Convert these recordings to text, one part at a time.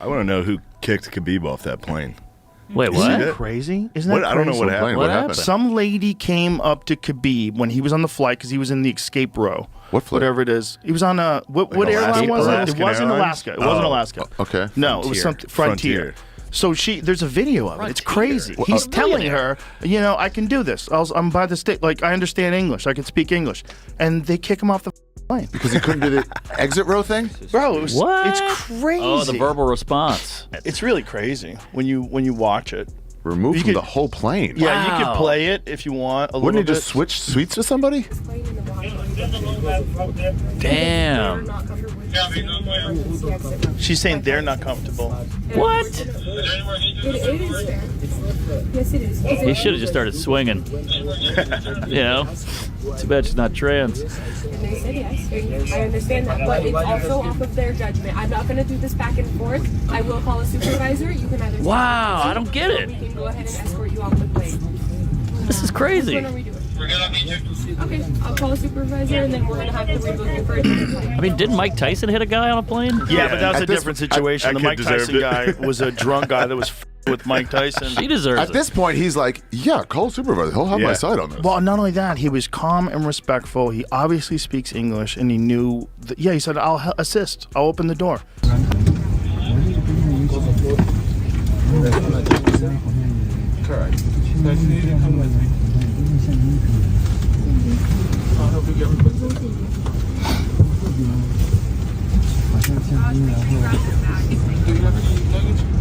I want to know who kicked Khabib off that plane. Wait, what? Isn't That that crazy? Isn't that crazy? I don't know what happened. What happened? Some lady came up to Khabib when he was on the flight because he was in the escape row. What flight? Whatever it is. He was on a... What airline was it? It wasn't Alaska. It wasn't Alaska. Okay. No, it was something... Frontier. So there's a video of it. It's crazy. He's telling her, I can do this. I'm by the state. Like, I understand English. I can speak English. And they kick him off the plane. Because he couldn't do the exit row thing? Bro, it's crazy. Oh, the verbal response. It's really crazy when you watch it. Removed from the whole plane. Yeah, you could play it if you want. Wouldn't he just switch seats with somebody? Damn. She's saying they're not comfortable. What? It is fair. Yes, it is. He should have just started swinging. Too bad she's not trans. And they said yes. I understand that, but it's also off of their judgment. I'm not going to do this back and forth. I will call a supervisor. You can either. Wow, I don't get it. We can go ahead and escort you off the plane. This is crazy. Which one are we doing? Okay, I'll call a supervisor and then we're going to have to rebook you for a different plane. I mean, didn't Mike Tyson hit a guy on a plane? Yeah, but that was a this- different situation. The Mike Tyson guy was a drunk guy that was with Mike Tyson. She deserves At this point, he's like, yeah, call supervisor. He'll have my side on this. Well, not only that, he was calm and respectful. He obviously speaks English, and he knew. He said, "I'll assist. I'll open the door."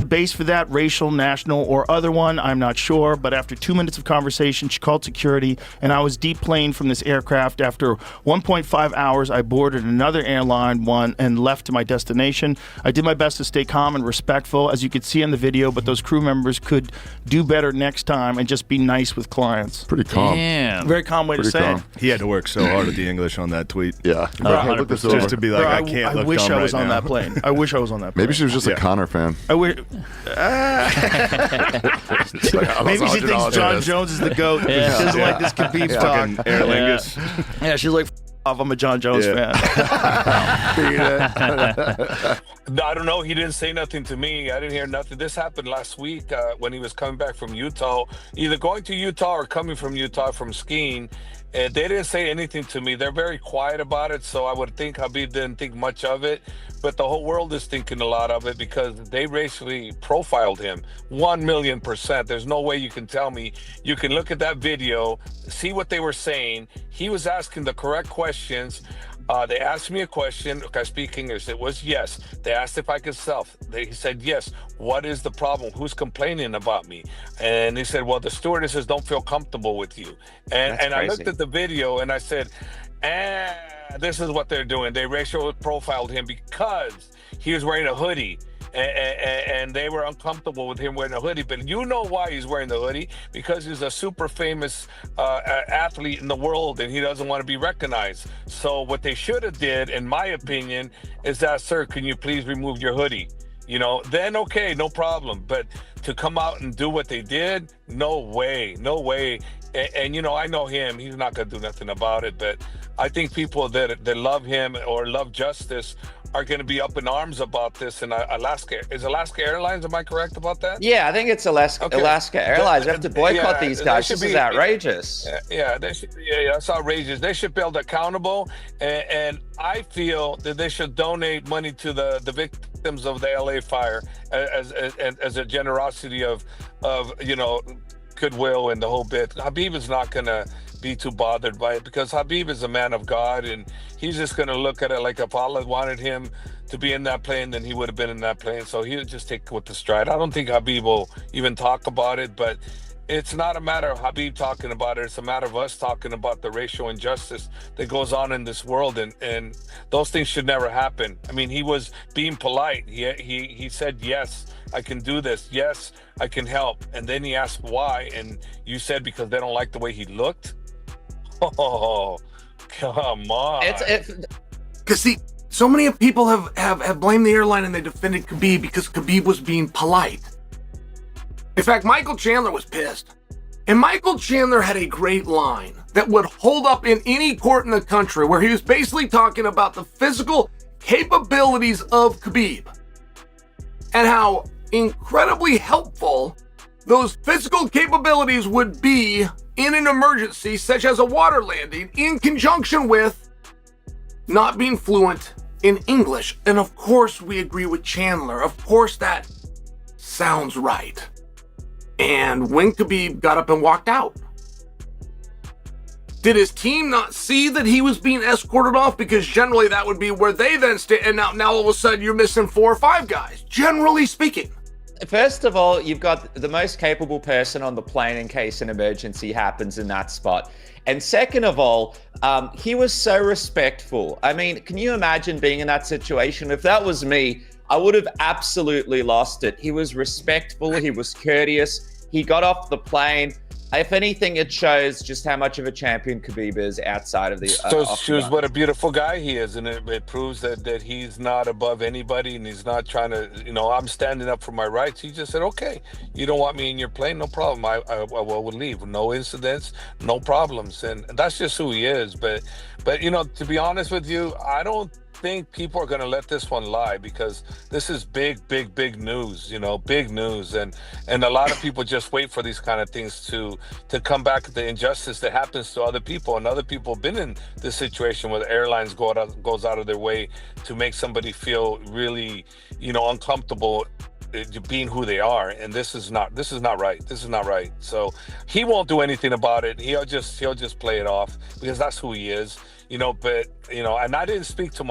Base for that, racial, national, or other one, I'm not sure. But after 2 minutes of conversation, she called security, and I was deplaned from this aircraft. After 1.5 hours, I boarded another airline and left to my destination. I did my best to stay calm and respectful, as you could see in the video, but those crew members could do better next time and just be nice with clients. Pretty calm. Damn. Very calm way to say it. He had to work so hard at the English on that tweet. Yeah. Bro, Look this Just over. to be like, Bro, I can't look wish dumb I was right on now. that plane. I wish I was on that plane. Maybe she was just a Connor fan. I wish. Like, Maybe she thinks $100 John it is. Jones is the GOAT. She doesn't like this Khabib Fucking talk. Aer Lingus. Yeah, she's like, off. I'm a John Jones fan. I don't know. He didn't say nothing to me. I didn't hear nothing. This happened last week when he was coming back from Utah, either going to Utah or coming from Utah from skiing. And they didn't say anything to me. They're very quiet about it, so I would think Khabib didn't think much of it. But the whole world is thinking a lot of it because they racially profiled him 1,000,000%. There's no way you can tell me. You can look at that video, see what they were saying. He was asking the correct questions. They asked me a question. Look, I speak English. It was yes. They asked if I could self. He said yes. What is the problem? Who's complaining about me? And he said, well, the stewardesses don't feel comfortable with you. And I looked at the video and I said, this is what they're doing. They racial profiled him because he was wearing a hoodie. And they were uncomfortable with him wearing a hoodie. But you know why he's wearing the hoodie? Because he's a super famous athlete in the world and he doesn't want to be recognized. So what they should have did, in my opinion, is that, sir, can you please remove your hoodie? Then okay, no problem. But to come out and do what they did, no way. And I know him. He's not going to do nothing about it. But I think people that love him or love justice are going to be up in arms about this. And Alaska, is Alaska Airlines, am I correct about that? Yeah, I think it's Alaska Airlines. We have to boycott these guys. This is outrageous. That's outrageous. They should be held accountable. And I feel that they should donate money to the victims of the LA fire as a generosity of goodwill and the whole bit. Khabib is not going to be too bothered by it because Khabib is a man of God and he's just going to look at it like if Allah wanted him to be in that plane, then he would have been in that plane. So he'll just take it with the stride. I don't think Khabib will even talk about it, but it's not a matter of Khabib talking about it. It's a matter of us talking about the racial injustice that goes on in this world. And those things should never happen. I mean, he was being polite. He said, yes, I can do this. Yes, I can help. And then he asked why. And you said because they don't like the way he looked. Oh, come on. Because see, so many people have blamed the airline and they defended Khabib because Khabib was being polite. In fact, Michael Chandler was pissed. And Michael Chandler had a great line that would hold up in any court in the country where he was basically talking about the physical capabilities of Khabib. and how incredibly helpful those physical capabilities would be in an emergency, such as a water landing, in conjunction with not being fluent in English. And of course, we agree with Chandler. Of course, that sounds right. And when Khabib got up and walked out, did his team not see that he was being escorted off? Because generally that would be where they then stay. And now all of a sudden you're missing 4 or 5 guys, generally speaking. First of all, you've got the most capable person on the plane in case an emergency happens in that spot. And second of all, he was so respectful. I mean, can you imagine being in that situation? If that was me, I would have absolutely lost it. He was respectful. He was courteous. He got off the plane. If anything, it shows just how much of a champion Khabib is outside of the. So shows what a beautiful guy he is, and it proves that he's not above anybody, and he's not trying to. I'm standing up for my rights. He just said, "Okay, you don't want me in your plane, no problem. I will leave. No incidents, no problems," and that's just who he is. But to be honest with you, I don't think people are going to let this one lie, because this is big news, big news, and a lot of people just wait for these kind of things to come back at the injustice that happens to other people. And other people have been in this situation where the airlines goes out of their way to make somebody feel really uncomfortable being who they are, and this is not right. So he won't do anything about it. He'll just play it off, because that's who he is. And I didn't speak to him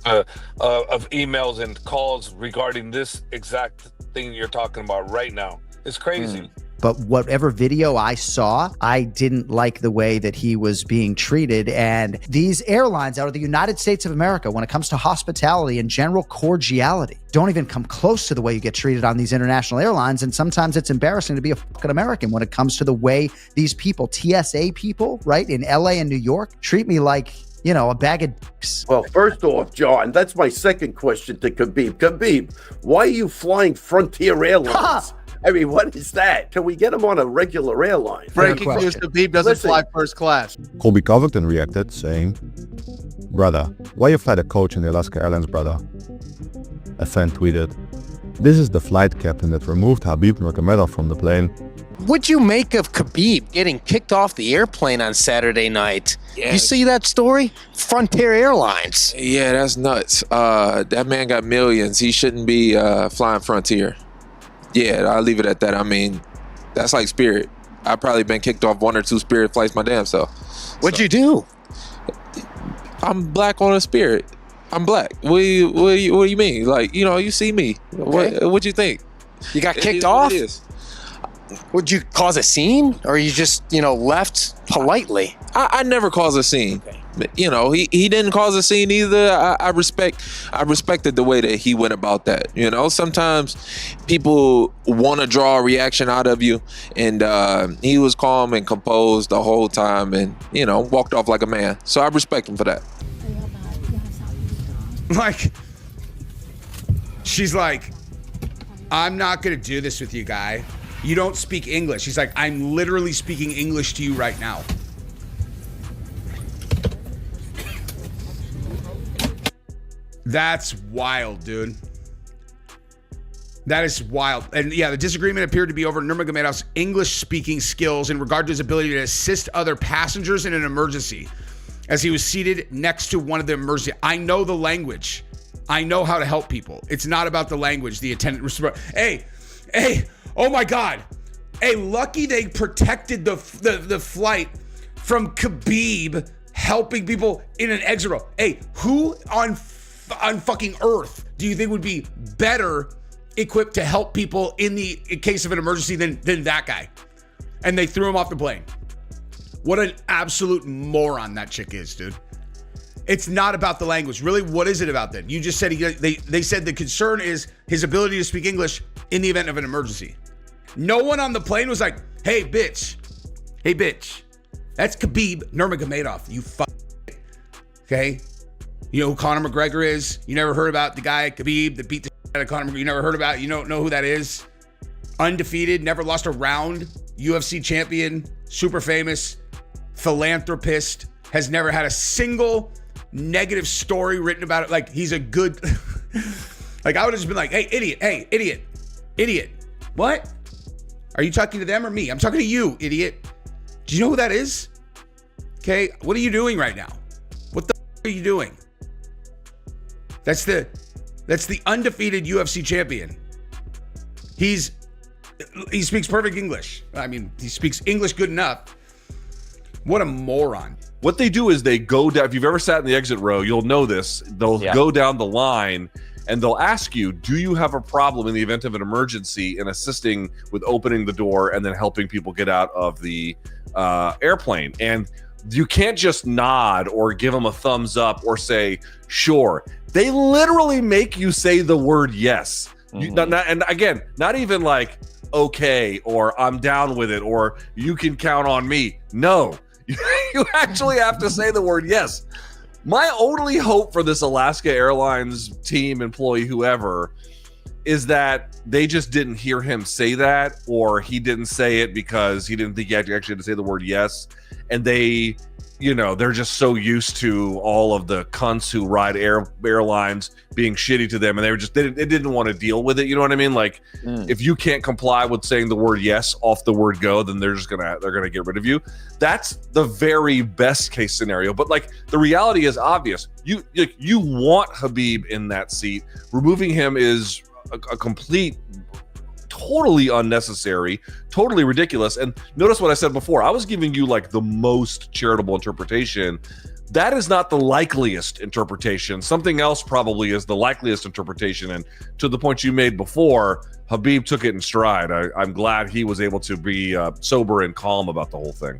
of emails and calls regarding this exact thing you're talking about right now. It's crazy. But whatever video I saw, I didn't like the way that he was being treated. And these airlines out of the United States of America, when it comes to hospitality and general cordiality, don't even come close to the way you get treated on these international airlines. And sometimes it's embarrassing to be a fucking American when it comes to the way these people, TSA people, right, in LA and New York, treat me like, a bag of dicks. Well, first off, John, that's my second question to Khabib. Khabib, why are you flying Frontier Airlines? I mean, what is that? Can we get him on a regular airline? Breaking news, Khabib doesn't fly first class. Colby Covington reacted, saying, "Brother, why you fly the coach in the Alaska Airlines, brother?" A fan tweeted, "This is the flight captain that removed Khabib Nurmagomedov from the plane." What'd you make of Khabib getting kicked off the airplane on Saturday night? Yeah. You see that story? Frontier Airlines. Yeah, that's nuts. That man got millions. He shouldn't be flying Frontier. Yeah, I'll leave it at that. I mean, that's like Spirit. I've probably been kicked off 1 or 2 Spirit flights my damn self. What'd you do? I'm black on a Spirit. I'm black. What do you mean? Like, you see me. Okay. What'd you think? You got kicked off? It is. Would you cause a scene, or you just, left politely? I never cause a scene. Okay. He didn't cause a scene either. I respected the way that he went about that. Sometimes people want to draw a reaction out of you, and he was calm and composed the whole time, and walked off like a man. So I respect him for that. Like, she's like, "I'm not gonna do this with you, guy. You don't speak English." He's like, "I'm literally speaking English to you right now." That's wild, dude. That is wild. And yeah, the disagreement appeared to be over Nurmagomedov's English-speaking skills in regard to his ability to assist other passengers in an emergency, as he was seated next to one of the emergency. I know the language. I know how to help people. It's not about the language. The attendant responded, Hey, oh my God. Hey, lucky they protected the flight from Khabib helping people in an exit row. Hey, who on fucking earth do you think would be better equipped to help people in case of an emergency than that guy? And they threw him off the plane. What an absolute moron that chick is, dude. It's not about the language. Really, what is it about then? You just said they said the concern is his ability to speak English in the event of an emergency. No one on the plane was like, hey, bitch, that's Khabib Nurmagomedov, you fuck. Okay? You know who Conor McGregor is? You never heard about the guy, Khabib, that beat the shit out of Conor McGregor? You never heard about it? You don't know who that is? Undefeated, never lost a round, UFC champion, super famous, philanthropist, has never had a single negative story written about it. Like, he's a good Like, I would have just been like, hey, idiot. What? Are you talking to them or me? I'm talking to you, idiot. Do you know who that is? Okay, what are you doing right now? What the are you doing? That's the undefeated UFC champion. He speaks perfect English. I mean, he speaks English good enough. What a moron. What they do is they go down. If you've ever sat in the exit row, you'll know this. They'll go down the line and they'll ask you, do you have a problem in the event of an emergency in assisting with opening the door and then helping people get out of the airplane? And you can't just nod or give them a thumbs up or say, sure. They literally make you say the word yes. And again, not even like, okay, or I'm down with it, or you can count on me. No, you actually have to say the word yes. My only hope for this Alaska Airlines team, employee, whoever, is that they just didn't hear him say that, or he didn't say it because he didn't think he actually had to say the word yes. And they, they're just so used to all of the cunts who ride airlines being shitty to them, and they didn't want to deal with it. You know what I mean? Like, if you can't comply with saying the word yes off the word go, then they're gonna get rid of you. That's the very best case scenario. But like, the reality is obvious. You want Khabib in that seat. Removing him is a complete, totally unnecessary, totally ridiculous. And notice what I said before. I was giving you like the most charitable interpretation. That is not the likeliest interpretation. Something else probably is the likeliest interpretation. And to the point you made before, Khabib took it in stride. I'm glad he was able to be sober and calm about the whole thing.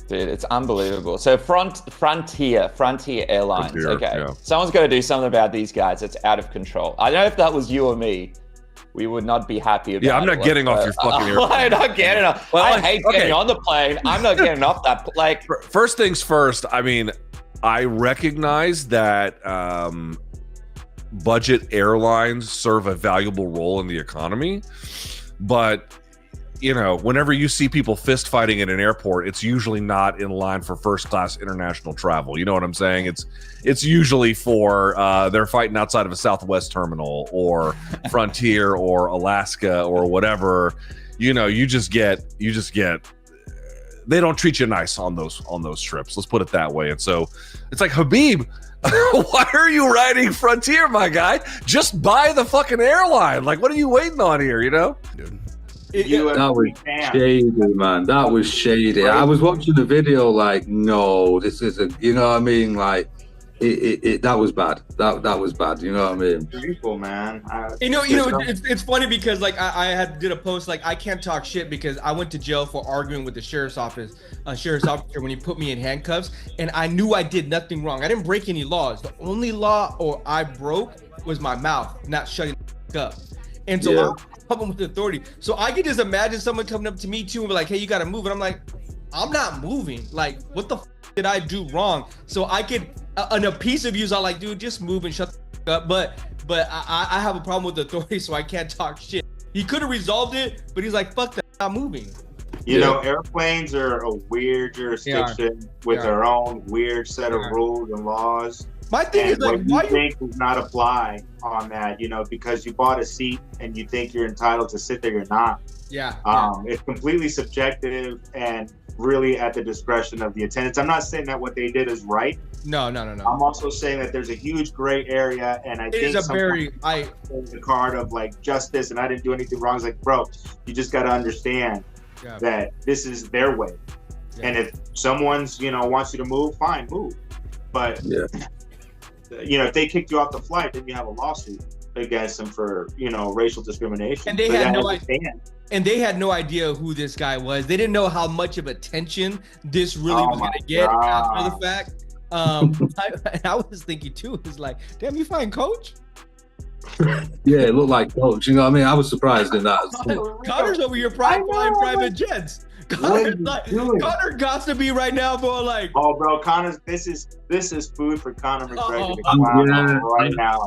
Dude, it's unbelievable. So Frontier Airlines. Okay, someone's got to do something about these guys. It's out of control. I don't know if that was you or me. We would not be happy about it. Yeah, I'm not getting off your fucking airplane. I'm not getting off. Well, I hate getting on the plane. I'm not getting off that. Like, first things first. I mean, I recognize that budget airlines serve a valuable role in the economy, but whenever you see people fist fighting at an airport, it's usually not in line for first class international travel. You know what I'm saying? It's usually for they're fighting outside of a Southwest terminal or Frontier or Alaska or whatever. You just get they don't treat you nice on those trips. Let's put it that way. And so it's like, Khabib, why are you riding Frontier, my guy? Just buy the fucking airline. Like, what are you waiting on here? Dude. That was shady, man. That was shady. I was watching the video like, no, this isn't. You know what I mean? Like, that was bad. That was bad. You know what I mean? Beautiful, man. It's funny because like I did a post like, I can't talk shit because I went to jail for arguing with the sheriff's officer when he put me in handcuffs, and I knew I did nothing wrong. I didn't break any laws. The only law I broke was my mouth not shutting up, and so. Problem with the authority. So I can just imagine someone coming up to me too and be like, hey, you gotta move. And I'm like, I'm not moving. Like, what the did I do wrong? So I could, in a piece of views, I'm like, dude, just move and shut the up. But I have a problem with the authority, so I can't talk shit. He could have resolved it, but he's like, fuck that, I'm not moving. Airplanes are a weird jurisdiction with their own weird set of rules and laws. My thing is like, why you think does not apply on that, because you bought a seat and you think you're entitled to sit there, you're not. It's completely subjective and really at the discretion of the attendants. I'm not saying that what they did is right. No. I'm also saying that there's a huge gray area, and I think the card of like justice and I didn't do anything wrong. It's like, bro, you just got to understand that this is their way. And if someone's wants you to move, fine, move. But if they kicked you off the flight, then you have a lawsuit against them for racial discrimination. And they had no idea. And they had no idea who this guy was. They didn't know how much of attention this really was going to get after the fact. I was thinking too, it's like, damn, you find Coach? Yeah, it looked like Coach. You know what I mean? I was surprised in that. Connor's over here flying private jets. Connor got to be right now, bro. Like, oh, bro, Connor, this is food for Conor McGregor to come out right now.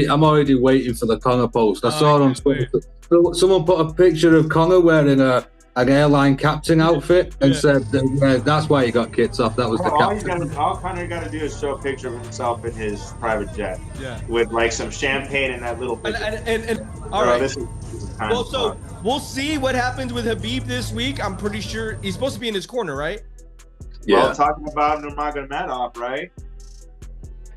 I'm already waiting for the Conor post. I saw it on Twitter. Someone put a picture of Conor wearing a an airline captain outfit and said that's why he got kicked off. That was the captain. All Connor got to do is show a picture of himself in his private jet, with like some champagne and that little. And all right. This is well, so we'll see what happens with Khabib this week. I'm pretty sure he's supposed to be in his corner, right? Yeah. Well, talking about Nurmagomedov, right?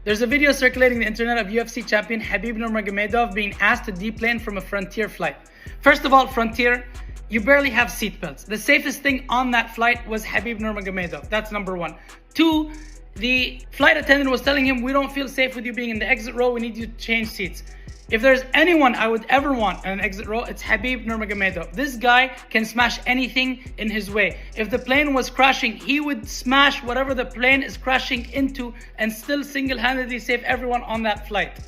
There's a video circulating the internet of UFC champion Khabib Nurmagomedov being asked to deplane from a Frontier flight. First of all, Frontier, you barely have seatbelts. The safest thing on that flight was Khabib Nurmagomedov. That's number one. Two, the flight attendant was telling him, we don't feel safe with you being in the exit row. We need you to change seats. If there's anyone I would ever want in an exit row, it's Khabib Nurmagomedov. This guy can smash anything in his way. If the plane was crashing, he would smash whatever the plane is crashing into and still single-handedly save everyone on that flight.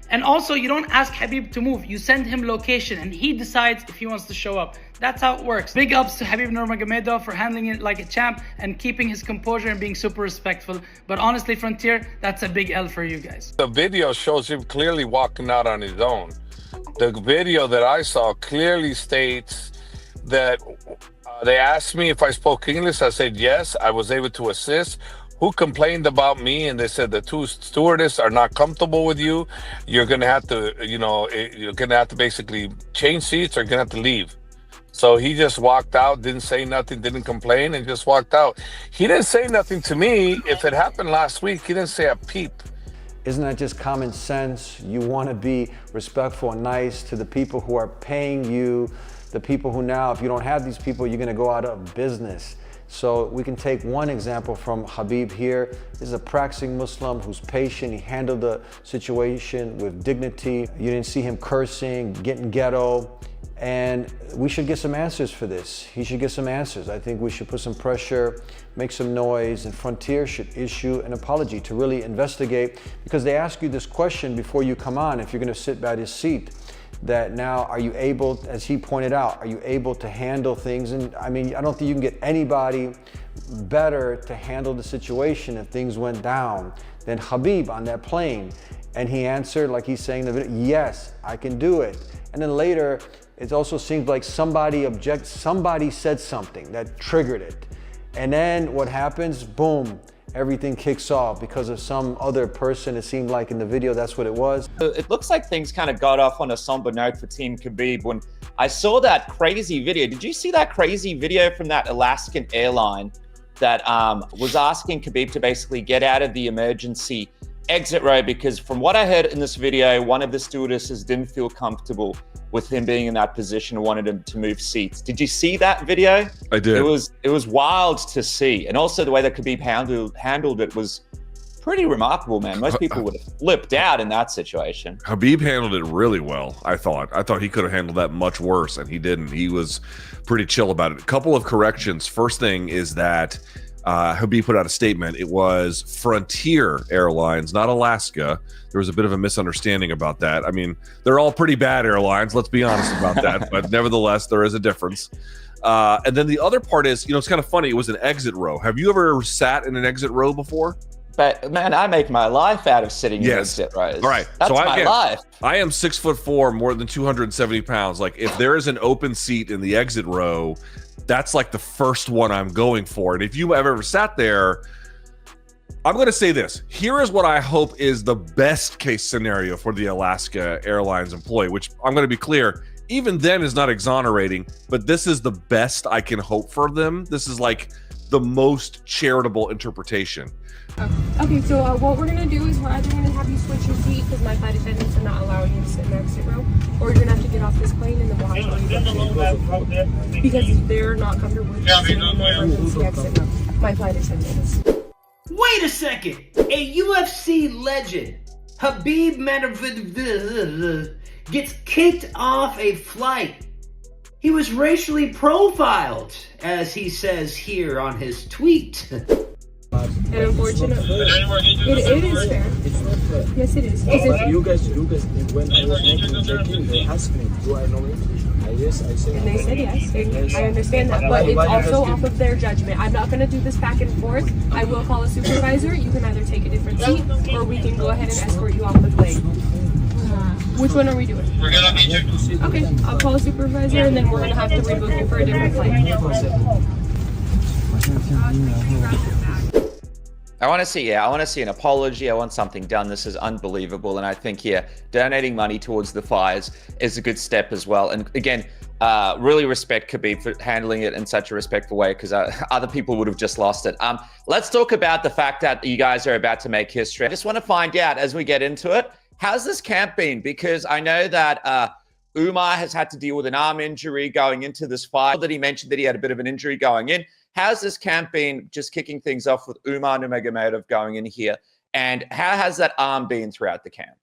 And also, you don't ask Khabib to move. You send him location and he decides if he wants to show up. That's how it works. Big ups to Khabib Nurmagomedov for handling it like a champ and keeping his composure and being super respectful. But honestly, Frontier, that's a big L for you guys. The video shows him clearly walking out on his own. The video that I saw clearly states that they asked me if I spoke English. I said yes. I was able to assist. Who complained about me, and they said the two stewardess are not comfortable with you. You're gonna have to, you're gonna have to basically change seats or you're gonna have to leave. So he just walked out, didn't say nothing, didn't complain, and just walked out. He didn't say nothing to me. If it happened last week, he didn't say a peep. Isn't that just common sense? You want to be respectful and nice to the people who are paying you, the people who now, if you don't have these people, you're gonna go out of business. So we can take one example from Khabib here. This is a practicing Muslim who's patient. He handled the situation with dignity. You didn't see him cursing, getting ghetto. And we should get some answers for this. He should get some answers. I think we should put some pressure, make some noise, and Frontier should issue an apology to really investigate, because they ask you this question before you come on, if you're gonna sit by this seat, that now, are you able, as he pointed out, are you able to handle things? And I mean, I don't think you can get anybody better to handle the situation if things went down than Khabib on that plane. And he answered, like he's saying in the video, yes, I can do it. And then later, it also seems like somebody said something that triggered it. And then what happens? Boom. Everything kicks off because of some other person. It seemed like in the video, that's what it was. It looks like things kind of got off on a somber note for Team Khabib. When I saw that crazy video, did you see that crazy video from that Alaskan airline that was asking Khabib to basically get out of the emergency exit row? Because from what I heard in this video, one of the stewardesses didn't feel comfortable with him being in that position and wanted him to move seats. Did you see that video? I did. It was wild to see. And also the way that Khabib handled it was pretty remarkable, man. Most people would have flipped out in that situation. Khabib handled it really well, I thought. I thought he could have handled that much worse, and he didn't. He was pretty chill about it. A couple of corrections. First thing is that Khabib put out a statement. It was Frontier Airlines, not Alaska. There was a bit of a misunderstanding about that. I mean, they're all pretty bad airlines, let's be honest about that, but nevertheless, there is a difference. And then the other part is, it's kind of funny, it was an exit row. Have you ever sat in an exit row before? But man, I make my life out of sitting in exit rows. All right. That's my life. I am 6'4", more than 270 pounds. Like, if there is an open seat in the exit row, that's like the first one I'm going for. And if you have ever sat there, I'm going to say this. Here is what I hope is the best case scenario for the Alaska Airlines employee, which I'm going to be clear, even then is not exonerating, but this is the best I can hope for them. This is like the most charitable interpretation. Okay, so what we're gonna do is we're either gonna have you switch your seat because my flight attendants are not allowing you to sit in the exit row, or you're gonna have to get off this plane and then we'll have to because they're not comfortable with sitting in the emergency exit row. My flight attendants. Wait a second! A UFC legend, Khabib Nurmagomedov, gets kicked off a flight. He was racially profiled, as he says here on his tweet. And unfortunately, it is fair. It's not fair. Yes, it is. You guys, when I was checking, they asked me, do I know English? Yes, I said. And they said yes. I understand that, but it's also off of their judgment. I'm not going to do this back and forth. I will call a supervisor. You can either take a different seat, or we can go ahead and escort you off the plane. Which one are we doing? We're gonna meet you. Okay, I'll call a supervisor and then we're gonna have to rebook you for a different flight. I want to see an apology. I want something done. This is unbelievable. And I think, donating money towards the fires is a good step as well. And again, really respect Khabib for handling it in such a respectful way, because other people would have just lost it. Let's talk about the fact that you guys are about to make history. I just want to find out, as we get into it, how's this camp been? Because I know that Umar has had to deal with an arm injury going into this fight. That he mentioned that he had a bit of an injury going in. How's this camp been, just kicking things off with Umar Nurmagomedov going in here? And how has that arm been throughout the camp?